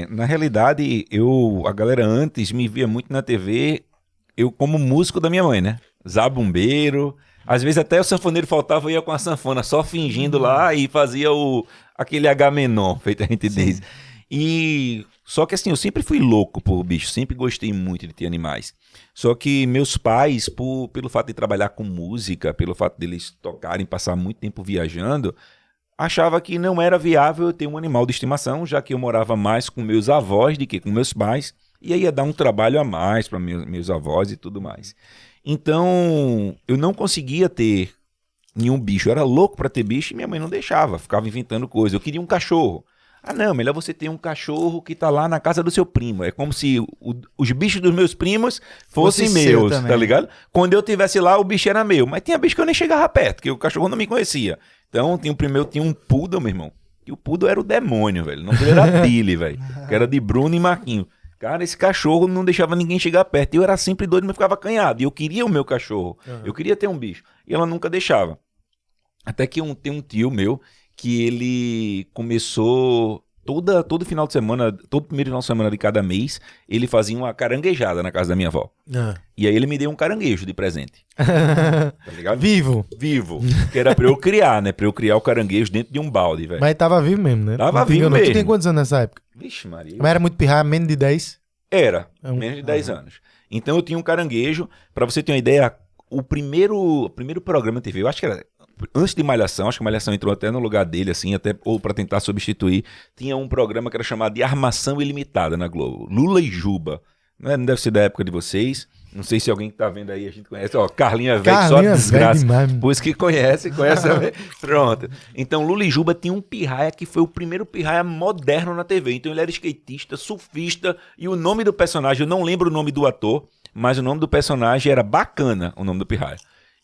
Na realidade, a galera antes me via muito na TV, eu como músico da minha mãe, né? Zabumbeiro. Às vezes até o sanfoneiro faltava, eu ia com a sanfona, só fingindo lá e fazia aquele Agamenon, feito a gente diz. E só que assim, eu sempre fui louco por bicho, sempre gostei muito de ter animais. Só que meus pais, pelo fato de trabalhar com música, pelo fato deles tocarem, passar muito tempo viajando, achava que não era viável eu ter um animal de estimação, já que eu morava mais com meus avós do que com meus pais, e aí ia dar um trabalho a mais para meus avós e tudo mais. Então, eu não conseguia ter nenhum bicho. Eu era louco para ter bicho e minha mãe não deixava, ficava inventando coisa. Eu queria um cachorro. Ah, não, melhor você ter um cachorro que tá lá na casa do seu primo. É como se os bichos dos meus primos fossem meus, tá ligado? Quando eu tivesse lá, o bicho era meu. Mas tinha bicho que eu nem chegava perto, que o cachorro não me conhecia. Então, tinha um poodle, meu irmão. E o poodle era o demônio, velho. O nome dele era Billy, velho. Que era de Bruno e Marquinho. Cara, esse cachorro não deixava ninguém chegar perto. Eu era sempre doido, mas ficava acanhado. E eu queria o meu cachorro. Eu queria ter um bicho. E ela nunca deixava. Até que tem um tio meu que ele começou todo final de semana, todo primeiro final de semana de cada mês, ele fazia uma caranguejada na casa da minha avó. E aí ele me deu um caranguejo de presente. Tá ligado? Vivo. Que era pra eu criar, né? Pra eu criar o caranguejo dentro de um balde, velho. Mas tava vivo mesmo, né? Tava vivo mesmo. Tu tem quantos anos nessa época? Vixe, Maria. Mas era muito pirraia, menos de 10? Era, menos de 10 anos. Então eu tinha um caranguejo, pra você ter uma ideia, o primeiro programa de TV, eu acho que era antes de Malhação, acho que Malhação entrou até no lugar dele, assim, até ou pra tentar substituir, tinha um programa que era chamado de Armação Ilimitada na Globo, Lula e Juba. Não deve ser da época de vocês, não sei se alguém que tá vendo aí a gente conhece, ó, Carlinha Velho, só desgraça, pois que conhece também. Pronto. Então Lula e Juba tinha um pirraia que foi o primeiro pirraia moderno na TV, então ele era skatista, surfista, e o nome do personagem, eu não lembro o nome do ator, mas o nome do personagem era Bacana, o nome do pirraia.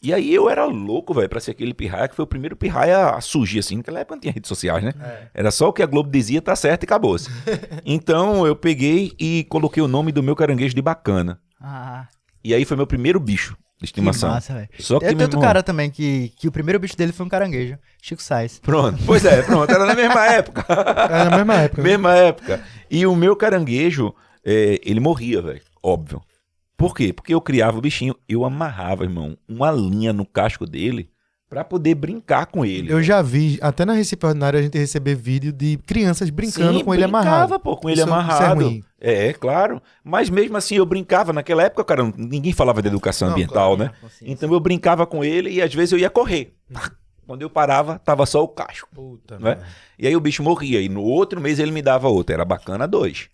E aí eu era louco, velho, pra ser aquele pirraia, que foi o primeiro pirraia a surgir, assim. Naquela época não tinha redes sociais, né? Era só o que a Globo dizia, tá certo e acabou-se. Então eu peguei e coloquei o nome do meu caranguejo de Bacana. E aí foi meu primeiro bicho de estimação. Que massa, velho. Só que tem outro cara também que o primeiro bicho dele foi um caranguejo, Chico Sainz. Pronto, pois é, era na mesma época. Era na mesma época. Mesma época. E o meu caranguejo, ele morria, velho, óbvio. Por quê? Porque eu criava o bichinho, eu amarrava, irmão, uma linha no casco dele pra poder brincar com ele. Eu já vi, até na Recife Ordinária a gente receber vídeo de crianças brincando com ele amarrado. Pô, com ele amarrado. Isso é, claro. Mas mesmo assim eu brincava, naquela época, cara, ninguém falava de educação ambiental, claro, né? Então eu brincava com ele e às vezes eu ia correr. Quando eu parava, tava só o casco. Puta, né? E aí o bicho morria. E no outro mês ele me dava outro, era Bacana 2.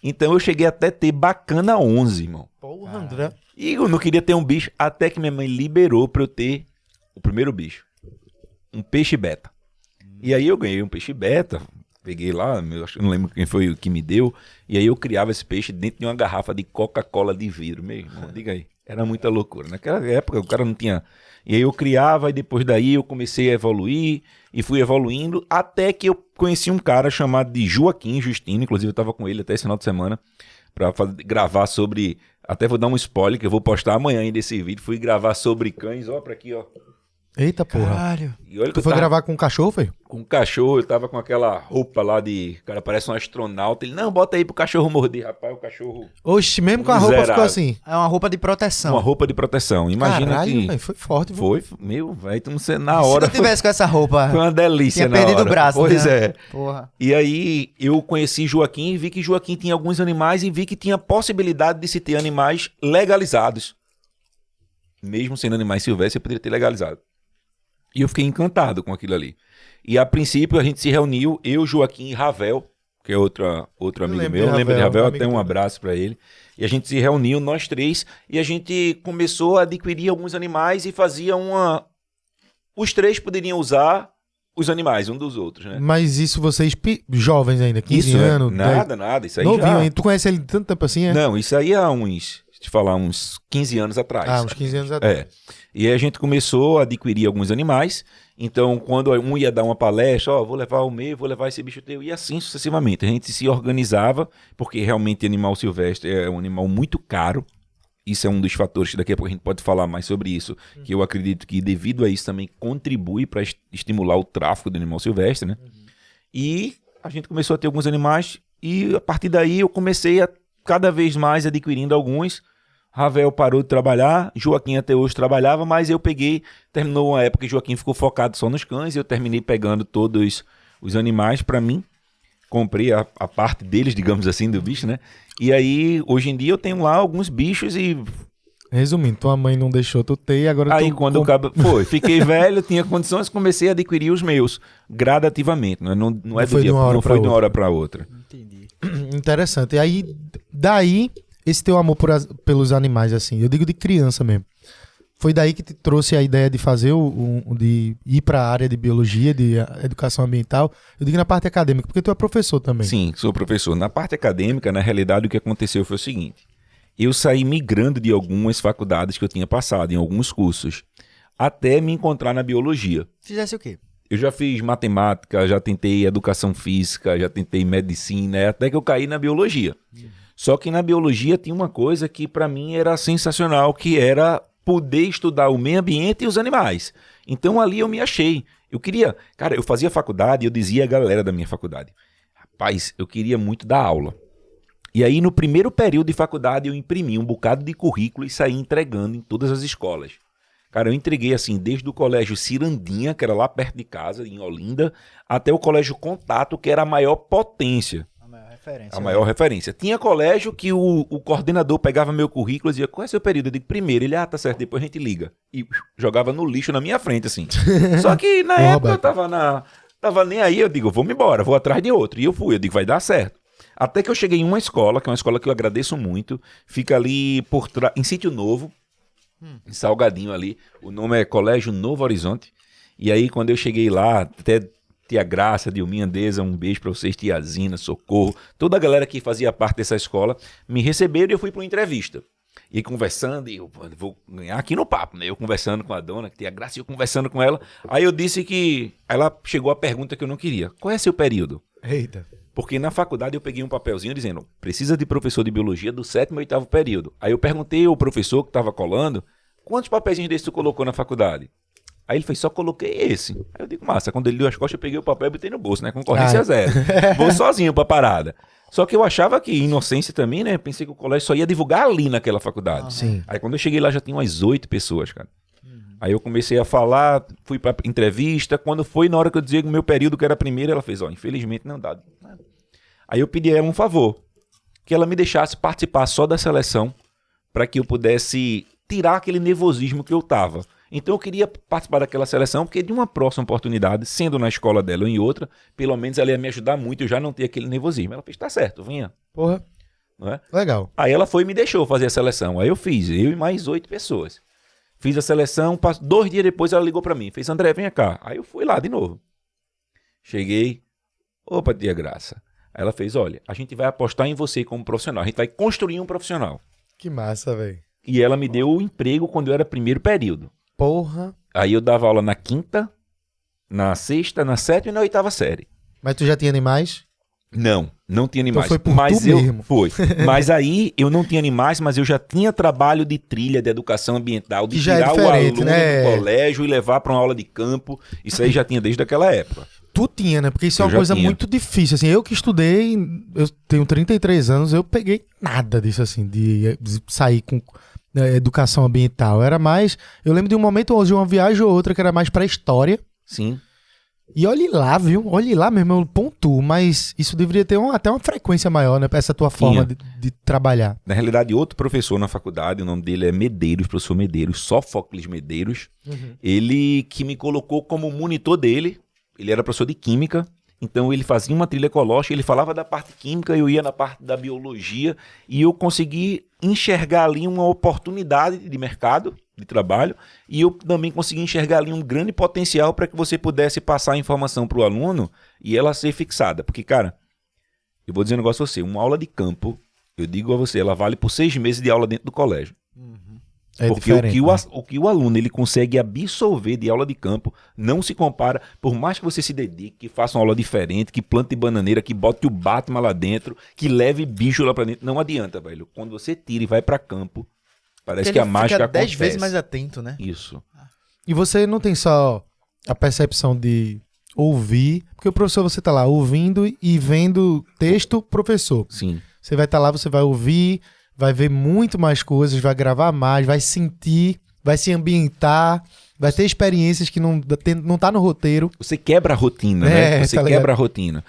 Então eu cheguei até ter Bacana 11, irmão. Porra, André. E eu não queria ter um bicho, até que minha mãe liberou pra eu ter o primeiro bicho. Um peixe beta. E aí eu ganhei um peixe beta, peguei lá, acho que não lembro quem foi que me deu, e aí eu criava esse peixe dentro de uma garrafa de Coca-Cola de vidro, meu irmão, diga aí. Era muita loucura. Naquela época o cara não tinha... E aí eu criava e depois daí eu comecei a evoluir e fui evoluindo até que eu conheci um cara chamado de Joaquim Justino, inclusive eu tava com ele até esse final de semana pra gravar sobre... Até vou dar um spoiler que eu vou postar amanhã ainda esse vídeo. Fui gravar sobre cães, ó, pra aqui, ó. Eita porra. Caralho. E olha que Tu foi gravar com um cachorro, foi? Com um cachorro, eu tava com aquela roupa lá de... Cara, parece um astronauta. Ele, não, bota aí pro cachorro morder. Rapaz, o cachorro... Oxe, mesmo com a roupa ficou assim. É uma roupa de proteção. Uma roupa de proteção. Imagina. Caralho, que... véio, foi forte. Foi, meu, velho, tu não sei, na hora... Se tu tivesse com essa roupa... Foi uma delícia na hora. Tinha perdido o braço. Pois né? é. Porra. E aí eu conheci Joaquim e vi que Joaquim tinha alguns animais e vi que tinha possibilidade de se ter animais legalizados. Mesmo sendo animais silvestres, eu poderia ter legalizado. E eu fiquei encantado com aquilo ali. E a princípio a gente se reuniu, eu, Joaquim e Ravel, que é outro amigo meu. Eu lembro de Ravel, até um abraço pra ele. E a gente se reuniu, nós três, e a gente começou a adquirir alguns animais e fazia uma... Os três poderiam usar os animais, um dos outros, né? Mas isso vocês jovens ainda, 15 isso, anos? Nada, isso aí novinho já... ainda. Tu conhece ele tanto tempo assim, é? Não, isso aí há uns 15 anos atrás. Ah, uns 15 anos atrás. É. E aí a gente começou a adquirir alguns animais. Então, quando um ia dar uma palestra, ó, vou levar o meu, vou levar esse bicho teu, e assim sucessivamente. A gente se organizava, porque realmente animal silvestre é um animal muito caro. Isso é um dos fatores que daqui a pouco a gente pode falar mais sobre isso, que eu acredito que devido a isso também contribui para estimular o tráfico do animal silvestre, né? E a gente começou a ter alguns animais, E a partir daí eu comecei a cada vez mais adquirindo alguns. Ravel parou de trabalhar, Joaquim até hoje trabalhava, mas eu terminou uma época que Joaquim ficou focado só nos cães, e eu terminei pegando todos os animais para mim. Comprei a parte deles, digamos assim, do bicho, né? E aí, hoje em dia, eu tenho lá alguns bichos e... Resumindo, tua mãe não deixou tu ter e agora Aí, tu... quando eu fiquei velho, tinha condições, comecei a adquirir os meus, gradativamente. Não é do foi dia, de uma hora não pra foi de uma outra. hora para outra. Entendi. Interessante. E aí, daí, esse teu amor pelos animais, assim, eu digo de criança mesmo. Foi daí que te trouxe a ideia de fazer de ir para a área de biologia, de educação ambiental. Eu digo na parte acadêmica, porque tu é professor também. Sim, sou professor. Na parte acadêmica, na realidade, o que aconteceu foi o seguinte. Eu saí migrando de algumas faculdades que eu tinha passado, em alguns cursos, até me encontrar na biologia. Fizesse o quê? Eu já fiz matemática, já tentei educação física, já tentei medicina, até que eu caí na biologia. Só que na biologia tinha uma coisa que para mim era sensacional, que era poder estudar o meio ambiente e os animais. Então ali eu me achei. Eu fazia faculdade e eu dizia à galera da minha faculdade, rapaz, eu queria muito dar aula. E aí no primeiro período de faculdade eu imprimi um bocado de currículo e saí entregando em todas as escolas. Cara, eu entreguei assim, desde o colégio Cirandinha, que era lá perto de casa, em Olinda, até o colégio Contato, que era a maior potência. A maior referência. A maior referência. Tinha colégio que o coordenador pegava meu currículo e dizia, qual é seu período? Eu digo, primeiro. Ele, tá certo, depois a gente liga. E jogava no lixo na minha frente, assim. Só que na época eu tava nem aí, eu digo, vou-me embora, vou atrás de outro. E eu fui, eu digo, vai dar certo. Até que eu cheguei em uma escola, que é uma escola que eu agradeço muito, fica ali em Sítio Novo, em Salgadinho ali, o nome é Colégio Novo Horizonte, e aí quando eu cheguei lá, até tia Graça, Dilminha Andesa, um beijo pra vocês, tia Zina, Socorro, toda a galera que fazia parte dessa escola, me receberam e eu fui pra uma entrevista. E conversando, e eu vou ganhar aqui no papo, né? Eu conversando com a dona, que tia Graça, e eu conversando com ela, aí eu disse que, ela chegou a pergunta que eu não queria, qual é seu período? Eita. Porque na faculdade eu peguei um papelzinho dizendo, precisa de professor de biologia do 7º e 8º período. Aí eu perguntei ao professor que estava colando, quantos papelzinhos desses tu colocou na faculdade? Aí ele fez, só coloquei esse. Aí eu digo, massa, quando ele deu as costas eu peguei o papel e botei no bolso, né? Concorrência zero. Vou sozinho pra parada. Só que eu achava que, inocência também, né? Pensei que o colégio só ia divulgar ali naquela faculdade. Sim. Aí quando eu cheguei lá já tinha umas 8 pessoas, cara. Aí eu comecei a falar, fui pra entrevista. Quando foi na hora que eu dizia que o meu período que era primeiro, ela fez, infelizmente não dá. Aí eu pedi a ela um favor, que ela me deixasse participar só da seleção para que eu pudesse tirar aquele nervosismo que eu tava. Então eu queria participar daquela seleção, porque de uma próxima oportunidade, sendo na escola dela ou em outra, pelo menos ela ia me ajudar muito, eu já não ter aquele nervosismo. Ela fez, tá certo, venha. Porra. Não é? Legal. Aí ela foi e me deixou fazer a seleção. Aí eu fiz, eu e mais 8 pessoas. Fiz a seleção, 2 dias depois ela ligou para mim, fez, André, vem cá. Aí eu fui lá de novo. Cheguei, opa, tia Graça. Aí ela fez, olha, a gente vai apostar em você como profissional, a gente vai construir um profissional. Que massa, velho. E ela me deu o emprego quando eu era primeiro período. Porra. Aí eu dava aula na 5ª, na 6ª, na 7ª e na 8ª série. Mas tu já tinha animais? Não tinha animais. Então foi por mas tu eu mesmo. Foi. Mas aí eu não tinha animais, mas eu já tinha trabalho de trilha, de educação ambiental, de Que já é tirar o diferente, aluno né? do colégio e levar para uma aula de campo. Isso aí já tinha desde aquela época. Tu tinha, né? Porque isso é Eu uma já coisa tinha. muito difícil. Assim, eu que estudei, eu tenho 33 anos, eu peguei nada disso, assim, de sair com educação ambiental. Era mais. Eu lembro de um momento onde uma viagem ou outra que era mais pra história. Sim. E olhe lá, viu? Olhe lá mesmo, eu pontuo, mas isso deveria ter até uma frequência maior, né? Pra essa tua forma de trabalhar. Na realidade, outro professor na faculdade, o nome dele é Medeiros, professor Medeiros, Sófocles Medeiros. Ele que me colocou como monitor dele. Ele era professor de química, então ele fazia uma trilha ecológica, ele falava da parte química, eu ia na parte da biologia, e eu consegui enxergar ali uma oportunidade de mercado, de trabalho, e eu também consegui enxergar ali um grande potencial para que você pudesse passar a informação para o aluno e ela ser fixada. Porque, cara, eu vou dizer um negócio a você, uma aula de campo, eu digo a você, ela vale por 6 meses de aula dentro do colégio. É Porque diferente, o que o aluno ele consegue absorver de aula de campo não se compara, por mais que você se dedique, que faça uma aula diferente, que plante bananeira, que bote o Batman lá dentro, que leve bicho lá pra dentro, não adianta, velho. Quando você tira e vai pra campo, parece que a mágica fica 10 acontece. vezes mais atento, né? Isso. E você não tem só a percepção de ouvir, porque o professor você tá lá ouvindo e vendo texto, professor. Sim. Você vai estar lá, você vai ouvir, vai ver muito mais coisas, vai gravar mais, vai sentir, vai se ambientar, vai ter experiências que não tá no roteiro. Você quebra a rotina, É, né? Você tá ligado? quebra a rotina.